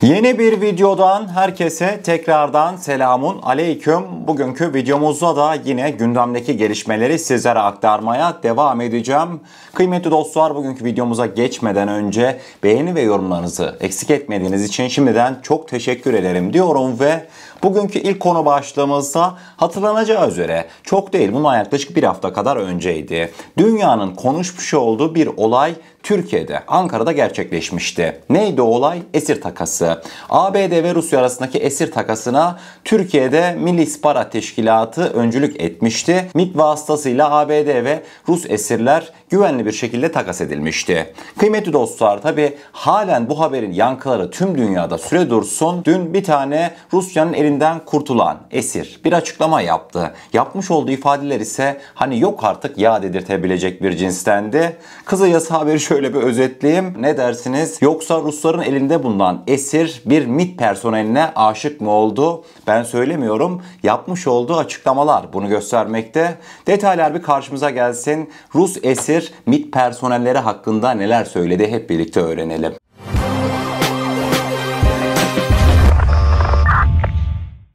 Yeni bir videodan herkese tekrardan selamun aleyküm. Bugünkü videomuzda da yine gündemdeki gelişmeleri sizlere aktarmaya devam edeceğim. Kıymetli dostlar, bugünkü videomuza geçmeden önce beğeni ve yorumlarınızı eksik etmediğiniz için şimdiden çok teşekkür ederim diyorum ve bugünkü ilk konu başlığımızda hatırlanacağı üzere çok değil, bundan yaklaşık bir hafta kadar önceydi. Dünyanın konuşmuş olduğu bir olay Türkiye'de, Ankara'da gerçekleşmişti. Neydi o olay? Esir takası. ABD ve Rusya arasındaki esir takasına Türkiye'de Milli İstihbarat Teşkilatı öncülük etmişti. MİT vasıtasıyla ABD ve Rus esirler güvenli bir şekilde takas edilmişti. Kıymetli dostlar, tabi halen bu haberin yankıları tüm dünyada süre dursun. Dün bir tane Rusya'nın elinden kurtulan esir bir açıklama yaptı. Yapmış olduğu ifadeler ise hani yok artık ya dedirtebilecek bir cinstendi. Kısacası haberi şöyle bir özetleyeyim. Ne dersiniz? Yoksa Rusların elinde bulunan esir bir MİT personeline aşık mı oldu? Ben söylemiyorum. Yapmış olduğu açıklamalar bunu göstermekte. Detaylar bir karşımıza gelsin. Rus esir MİT personelleri hakkında neler söyledi, hep birlikte öğrenelim.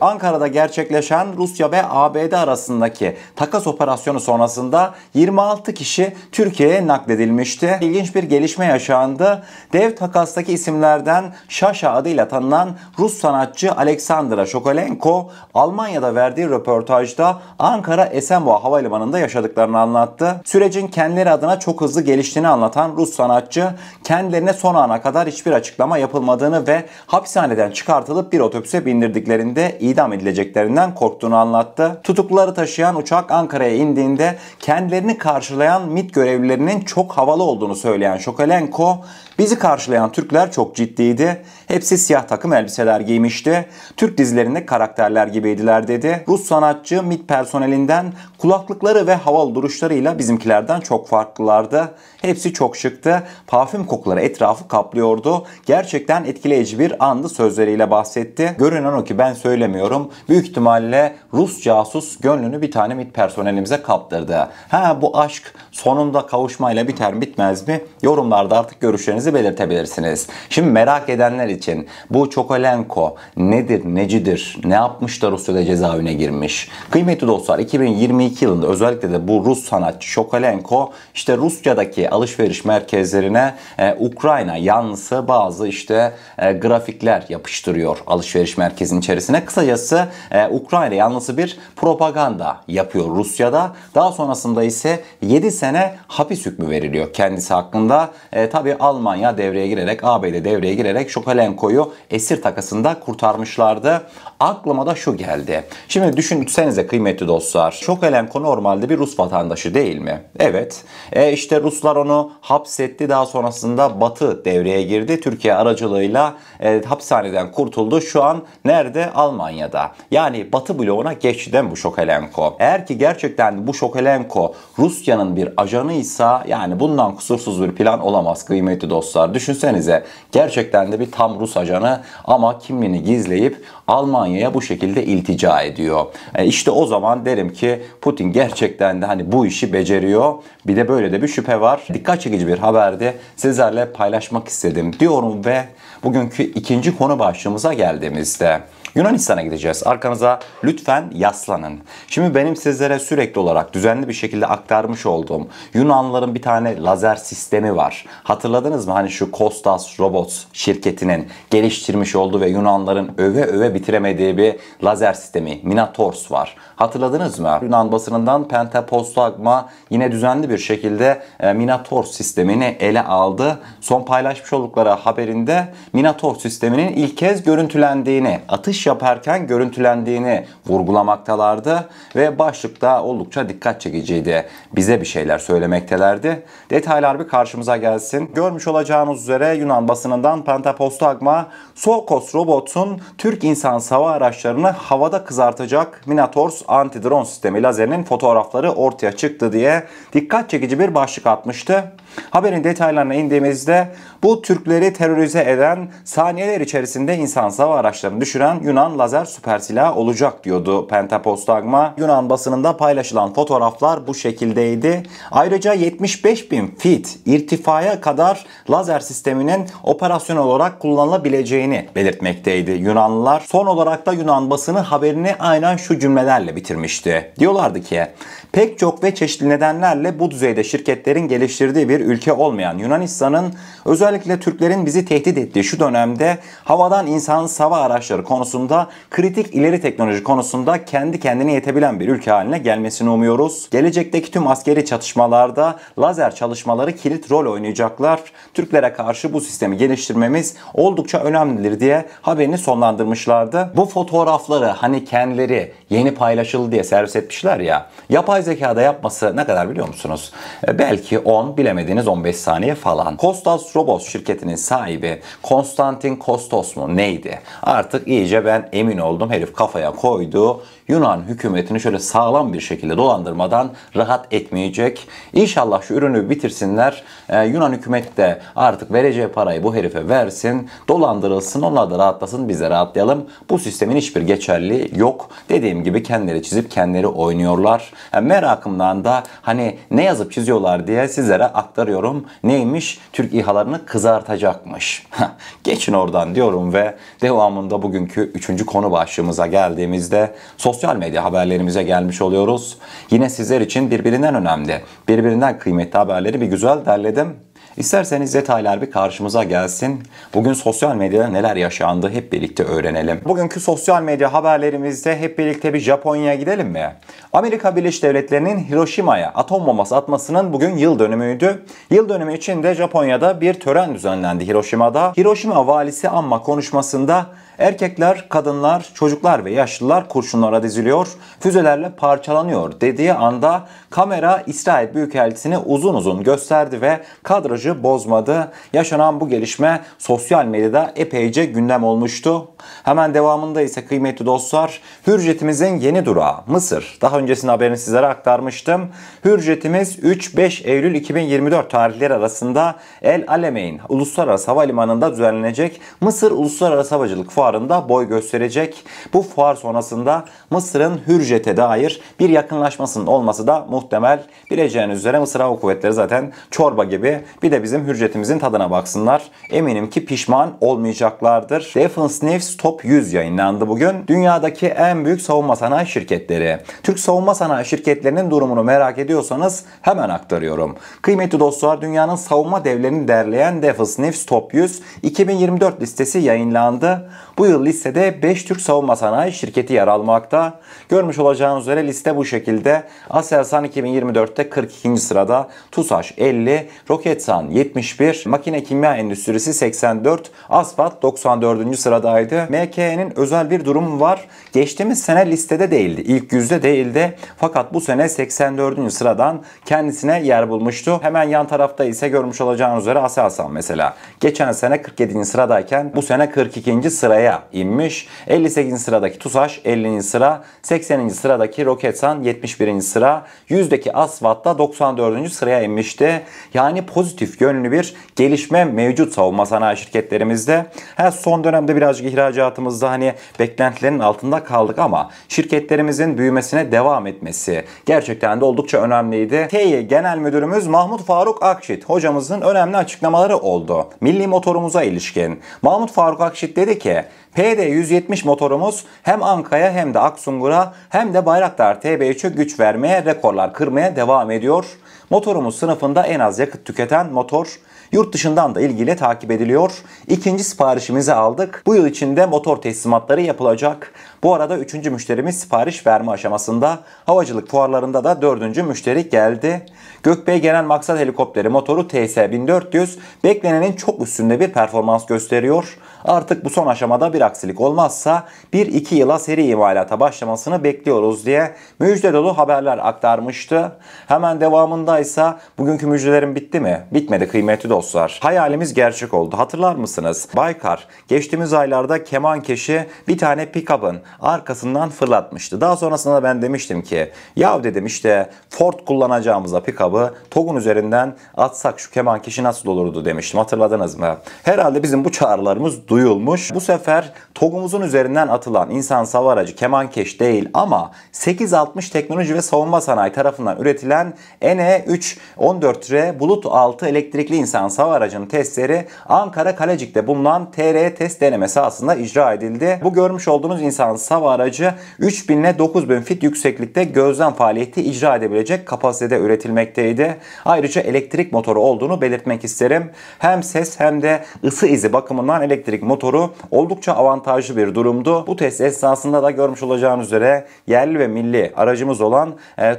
Ankara'da gerçekleşen Rusya ve ABD arasındaki takas operasyonu sonrasında 26 kişi Türkiye'ye nakledilmişti. İlginç bir gelişme yaşandı. Dev takastaki isimlerden Şaşa adıyla tanınan Rus sanatçı Alexandra Shokolenko, Almanya'da verdiği röportajda Ankara Esenboğa Havalimanı'nda yaşadıklarını anlattı. Sürecin kendileri adına çok hızlı geliştiğini anlatan Rus sanatçı, kendilerine son ana kadar hiçbir açıklama yapılmadığını ve hapishaneden çıkartılıp bir otobüse bindirdiklerinde idam edileceklerinden korktuğunu anlattı. Tutukluları taşıyan uçak Ankara'ya indiğinde kendilerini karşılayan MİT görevlilerinin çok havalı olduğunu söyleyen Shokolenko, bizi karşılayan Türkler çok ciddiydi. Hepsi siyah takım elbiseler giymişti. Türk dizilerindeki karakterler gibiydiler dedi. Rus sanatçı MİT personelinden kulaklıkları ve havalı duruşlarıyla bizimkilerden çok farklılardı. Hepsi çok şıktı. Parfüm kokuları etrafı kaplıyordu. Gerçekten etkileyici bir andı sözleriyle bahsetti. Görünen o ki ben söylemiyorum. Büyük ihtimalle Rus casus gönlünü bir tane MİT personelimize kaptırdı. Bu aşk sonunda kavuşmayla biter mi bitmez mi? Yorumlarda artık görüşlerinizi belirtebilirsiniz. Şimdi merak edenler için bu Shokolenko nedir, necidir, ne yapmış da Rusya'da cezaevine girmiş? Kıymetli dostlar, 2022 yılında özellikle de bu Rus sanatçı Shokolenko işte Rusya'daki alışveriş merkezlerine Ukrayna yanlısı bazı grafikler yapıştırıyor alışveriş merkezinin içerisine. Kısacası Ukrayna yanlısı bir propaganda yapıyor Rusya'da. Daha sonrasında ise 7 sene hapis hükmü veriliyor kendisi hakkında. Tabi Almanya devreye girerek, ABD devreye girerek Shokolenko'yu esir takasında kurtarmışlardı. Aklıma da şu geldi. Şimdi düşünsenize kıymetli dostlar. Shokolenko normalde bir Rus vatandaşı değil mi? Evet. Ruslar onu hapsetti. Daha sonrasında Batı devreye girdi. Türkiye aracılığıyla hapishaneden kurtuldu. Şu an nerede? Almanya'da. Yani Batı bloğuna geçti değil mi bu Shokolenko? Eğer ki gerçekten bu Shokolenko Rusya'nın bir ajanıysa yani bundan kusursuz bir plan olamaz kıymetli dostlar. Düşünsenize, gerçekten de bir tam Rus ajanı ama kimliğini gizleyip Almanya'ya bu şekilde iltica ediyor. İşte o zaman derim ki Putin gerçekten de bu işi beceriyor. Bir de böyle de bir şüphe var. Dikkat çekici bir haberde sizlerle paylaşmak istedim diyorum ve bugünkü ikinci konu başlığımıza geldiğimizde Yunanistan'a gideceğiz. Arkanıza lütfen yaslanın. Şimdi benim sizlere sürekli olarak düzenli bir şekilde aktarmış olduğum Yunanlıların bir tane lazer sistemi var. Hatırladınız mı? Şu Kostas Robots şirketinin geliştirmiş olduğu ve Yunanların öve öve bitiremediği bir lazer sistemi Minators var. Hatırladınız mı? Yunan basınından Pentapostagma yine düzenli bir şekilde Minators sistemini ele aldı. Son paylaşmış oldukları haberinde Minators sisteminin ilk kez görüntülendiğini, atış yaparken görüntülendiğini vurgulamaktalardı ve başlıkta oldukça dikkat çekiciydi. Bize bir şeyler söylemektelerdi. Detaylar bir karşımıza gelsin. Görmüş olacağınız üzere Yunan basınından Pentapostagma, Sokos robotun Türk insan hava araçlarını havada kızartacak Minators anti-drone sistemi lazerinin fotoğrafları ortaya çıktı diye dikkat çekici bir başlık atmıştı. Haberin detaylarına indiğimizde bu Türkleri terörize eden, saniyeler içerisinde insansız hava araçlarını düşüren Yunan lazer süper silahı olacak diyordu Pentapostagma. Yunan basınında paylaşılan fotoğraflar bu şekildeydi. Ayrıca 75.000 fit irtifaya kadar lazer sisteminin operasyonel olarak kullanılabileceğini belirtmekteydi Yunanlılar. Son olarak da Yunan basını haberini aynen şu cümlelerle bitirmişti. Diyorlardı ki, pek çok ve çeşitli nedenlerle bu düzeyde şirketlerin geliştirdiği bir ülke olmayan Yunanistan'ın özellikle Türklerin bizi tehdit ettiği şu dönemde havadan insansız hava araçları konusunda kritik ileri teknoloji konusunda kendi kendine yetebilen bir ülke haline gelmesini umuyoruz. Gelecekteki tüm askeri çatışmalarda lazer çalışmaları kilit rol oynayacaklar. Türklere karşı bu sistemi geliştirmemiz oldukça önemlidir diye haberini sonlandırmışlardı. Bu fotoğrafları hani kendileri yeni paylaşıldı diye servis etmişler ya. Yapay zekada yapması ne kadar biliyor musunuz? Belki 10, bilemediğiniz 15 saniye falan. Kostas Robos şirketinin sahibi Konstantin Kostos mu neydi? Artık iyice ben emin oldum. Herif kafaya koydu. Yunan hükümetini şöyle sağlam bir şekilde dolandırmadan rahat etmeyecek. İnşallah şu ürünü bitirsinler. Yunan hükümeti de artık vereceği parayı bu herife versin. Dolandırılsın. Onlar da rahatlasın. Biz de rahatlayalım. Bu sistemin hiçbir geçerliği yok. Dediğim gibi kendileri çizip kendileri oynuyorlar. Merakımdan da hani ne yazıp çiziyorlar diye sizlere aktarıyorum. Neymiş? Türk İHA'larını kızartacakmış. Geçin oradan diyorum ve devamında bugünkü 3. konu başlığımıza geldiğimizde sosyal medya haberlerimize gelmiş oluyoruz. Yine sizler için birbirinden önemli, birbirinden kıymetli haberleri bir güzel derledim. İsterseniz detaylar bir karşımıza gelsin. Bugün sosyal medyada neler yaşandı hep birlikte öğrenelim. Bugünkü sosyal medya haberlerimizde hep birlikte bir Japonya'ya gidelim mi? Amerika Birleşik Devletleri'nin Hiroşima'ya atom bombası atmasının bugün yıl dönümüydü. Yıl dönümü için de Japonya'da bir tören düzenlendi Hiroşima'da. Hiroşima valisi anma konuşmasında erkekler, kadınlar, çocuklar ve yaşlılar kurşunlara diziliyor, füzelerle parçalanıyor dediği anda kamera İsrail Büyükelçisi'ni uzun uzun gösterdi ve kadrajı bozmadı. Yaşanan bu gelişme sosyal medyada epeyce gündem olmuştu. Hemen devamında ise kıymetli dostlar, Hürjetimizin yeni durağı Mısır. Daha öncesinde haberini sizlere aktarmıştım. Hürjetimiz 3-5 Eylül 2024 tarihleri arasında El Alamein Uluslararası Havalimanı'nda düzenlenecek Mısır Uluslararası Havacılık Fuarı'nda boy gösterecek. Bu fuar sonrasında Mısır'ın Hürjet'e dair bir yakınlaşmasının olması da muhtemel. Bileceğiniz üzere Mısır Hava Kuvvetleri zaten çorba gibi. Bir de bizim Hürjet'imizin tadına baksınlar. Eminim ki pişman olmayacaklardır. Defense News Top 100 yayınlandı bugün. Dünyadaki en büyük savunma sanayi şirketleri. Türk savunma sanayi şirketlerinin durumunu merak ediyorsanız hemen aktarıyorum. Kıymetli dostlar, dünyanın savunma devlerini derleyen Defense News Top 100 2024 listesi yayınlandı. Bu yıl listede 5 Türk savunma sanayi şirketi yer almakta. Görmüş olacağınız üzere liste bu şekilde. Aselsan 2024'te 42. sırada, TUSAŞ 50, Roketsan 71, Makine Kimya Endüstrisi 84, Asfalt 94. sıradaydı. MKE'nin özel bir durumu var. Geçtiğimiz sene listede değildi. İlk yüzde değildi. Fakat bu sene 84. sıradan kendisine yer bulmuştu. Hemen yan tarafta ise görmüş olacağınız üzere Aselsan mesela. Geçen sene 47. sıradayken bu sene 42. sıraya inmiş. 58. sıradaki TUSAŞ 50. sıra, 80. sıradaki Roketsan 71. sıra, 100'deki Asfalt da 94. sıraya inmişti. Yani pozitif yönlü bir gelişme mevcut savunma sanayi şirketlerimizde. Son dönemde birazcık ihracatımızda hani beklentilerin altında kaldık ama şirketlerimizin büyümesine devam etmesi gerçekten de oldukça önemliydi. Tİ Genel Müdürümüz Mahmut Faruk Akşit hocamızın önemli açıklamaları oldu. Milli motorumuza ilişkin. Mahmut Faruk Akşit dedi ki, PD-170 motorumuz hem Anka'ya hem de Aksungur'a hem de Bayraktar TB3'e güç vermeye, rekorlar kırmaya devam ediyor. Motorumuz sınıfında en az yakıt tüketen motor. Yurt dışından da ilgiyle takip ediliyor. İkinci siparişimizi aldık. Bu yıl içinde motor teslimatları yapılacak. Bu arada 3. müşterimiz sipariş verme aşamasında. Havacılık fuarlarında da 4. müşteri geldi. Gökbey Genel Maksat Helikopteri motoru TS1400 beklenenin çok üstünde bir performans gösteriyor. Artık bu son aşamada bir aksilik olmazsa 1-2 yıla seri imalata başlamasını bekliyoruz diye müjde dolu haberler aktarmıştı. Hemen devamındaysa bugünkü müjdelerim bitti mi? Bitmedi kıymetli dostlar. dostlar. Hayalimiz gerçek oldu. Hatırlar mısınız? Baykar geçtiğimiz aylarda kemankeşi bir tane pick-up'ın arkasından fırlatmıştı. Daha sonrasında da ben demiştim ki ya dedim işte Ford kullanacağımıza pick-up'ı TOG'un üzerinden atsak şu kemankeşi nasıl olurdu demiştim. Hatırladınız mı? Herhalde bizim bu çağrılarımız duyulmuş. Bu sefer TOG'umuzun üzerinden atılan insan hava aracı kemankeş değil ama 860 Teknoloji ve Savunma Sanayi tarafından üretilen NE314R bulut altı elektrikli insan hava aracının testleri Ankara Kalecik'te bulunan TR test deneme sahasında icra edildi. Bu görmüş olduğunuz insan hava aracı 3000 ile 9000 fit yükseklikte gözlem faaliyeti icra edebilecek kapasitede üretilmekteydi. Ayrıca elektrik motoru olduğunu belirtmek isterim. Hem ses hem de ısı izi bakımından elektrik motoru oldukça avantajlı bir durumdu. Bu test esnasında da görmüş olacağınız üzere yerli ve milli aracımız olan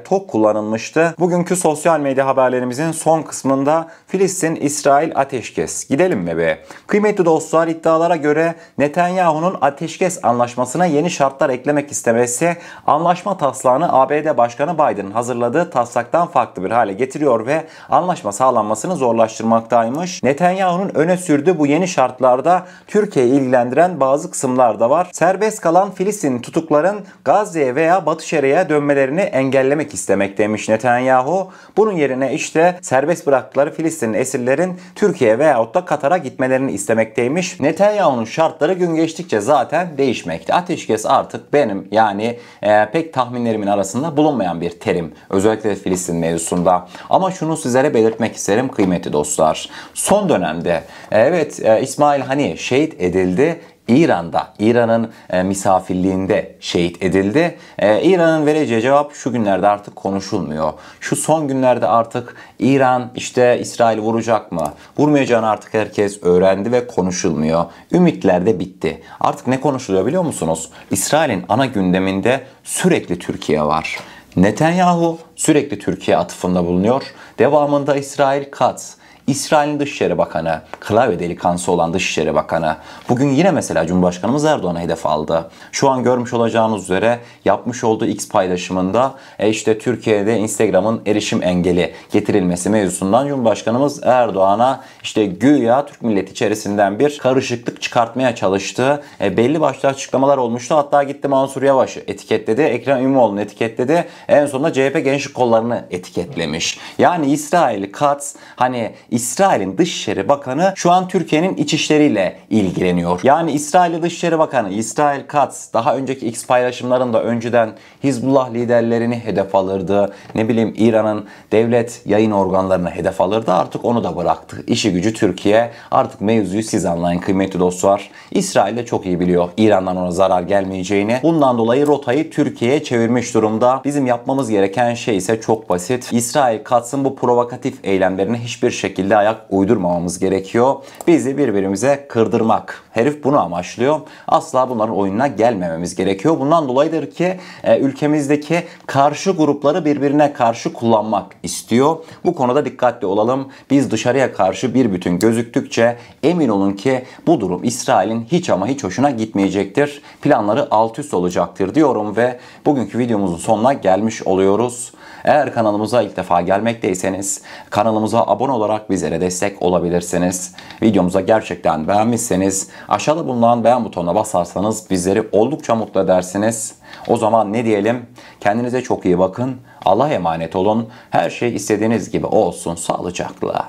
TOG kullanılmıştı. Bugünkü sosyal medya haberlerimizin son kısmında Filistin-İsrail ateşkes. Gidelim mi be? Kıymetli dostlar, iddialara göre Netanyahu'nun ateşkes anlaşmasına yeni şartlar eklemek istemesi anlaşma taslağını ABD Başkanı Biden'ın hazırladığı taslaktan farklı bir hale getiriyor ve anlaşma sağlanmasını zorlaştırmaktaymış. Netanyahu'nun öne sürdüğü bu yeni şartlarda Türkiye'yi ilgilendiren bazı kısımlar da var. Serbest kalan Filistin tutukların Gazze'ye veya Batı Şeria'ya dönmelerini engellemek istemekteymiş Netanyahu. Bunun yerine işte serbest bıraktıkları Filistin esirlerin Türkiye veyahut da Katar'a gitmelerini istemekteymiş. Netanyahu'nun şartları gün geçtikçe zaten değişmekte. Ateşkes artık benim pek tahminlerimin arasında bulunmayan bir terim. Özellikle Filistin mevzusunda. Ama şunu sizlere belirtmek isterim kıymetli dostlar. Son dönemde İsmail Hani şehit edildi. İran'ın misafirliğinde şehit edildi. İran'ın vereceği cevap şu günlerde artık konuşulmuyor. Şu son günlerde artık İran İsrail vuracak mı? Vurmayacağını artık herkes öğrendi ve konuşulmuyor. Ümitler de bitti. Artık ne konuşuluyor biliyor musunuz? İsrail'in ana gündeminde sürekli Türkiye var. Netanyahu sürekli Türkiye atıfında bulunuyor. Devamında İsrail Katz, İsrail'in Dışişleri Bakanı, klavye delikanlısı olan Dışişleri Bakanı bugün yine mesela Cumhurbaşkanımız Erdoğan'a hedef aldı. Şu an görmüş olacağınız üzere yapmış olduğu X paylaşımında Türkiye'de Instagram'ın erişim engeli getirilmesi mevzusundan Cumhurbaşkanımız Erdoğan'a güya Türk milleti içerisinden bir karışıklık çıkartmaya çalıştığı belli başlı açıklamalar olmuştu. Hatta gitti Mansur Yavaş'ı etiketledi, Ekrem İmamoğlu'nu etiketledi. En sonunda CHP gençlik kollarını etiketlemiş. Yani İsrail Katz İsrail'in Dışişleri Bakanı şu an Türkiye'nin iç işleriyle ilgileniyor. Yani İsrail Dışişleri Bakanı İsrail Katz daha önceki X paylaşımlarında önceden Hizbullah liderlerini hedef alırdı. İran'ın devlet yayın organlarını hedef alırdı. Artık onu da bıraktı. İşi gücü Türkiye. Artık mevzuyu siz anlayın kıymetli dostlar. İsrail de çok iyi biliyor İran'dan ona zarar gelmeyeceğini. Bundan dolayı rotayı Türkiye'ye çevirmiş durumda. Bizim yapmamız gereken şey ise çok basit. İsrail Katz'ın bu provokatif eylemlerine hiçbir şekilde ayak uydurmamamız gerekiyor. Bizi birbirimize kırdırmak. Herif bunu amaçlıyor. Asla bunların oyununa gelmememiz gerekiyor. Bundan dolayıdır ki ülkemizdeki karşı grupları birbirine karşı kullanmak istiyor. Bu konuda dikkatli olalım. Biz dışarıya karşı bir bütün gözüktükçe emin olun ki bu durum İsrail'in hiç ama hiç hoşuna gitmeyecektir. Planları alt üst olacaktır diyorum ve bugünkü videomuzun sonuna gelmiş oluyoruz. Eğer kanalımıza ilk defa gelmekteyseniz kanalımıza abone olarak bizlere destek olabilirsiniz. Videomuza gerçekten beğenmişseniz aşağıda bulunan beğen butonuna basarsanız bizleri oldukça mutlu edersiniz. O zaman ne diyelim? Kendinize çok iyi bakın. Allah'a emanet olun. Her şey istediğiniz gibi olsun. Sağlıcakla.